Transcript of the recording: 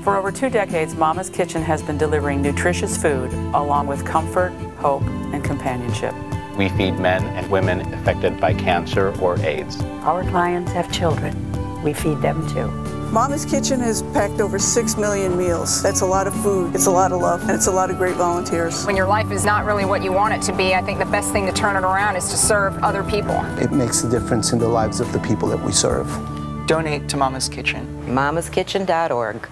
For over 2 decades, Mama's Kitchen has been delivering nutritious food along with comfort, hope, and companionship. We feed men and women affected by cancer or AIDS. Our clients have children. We feed them too. Mama's Kitchen has packed over 6 million meals. That's a lot of food, it's a lot of love, and it's a lot of great volunteers. When your life is not really what you want it to be, I think the best thing to turn it around is to serve other people. It makes a difference in the lives of the people that we serve. Donate to Mama's Kitchen. mamaskitchen.org.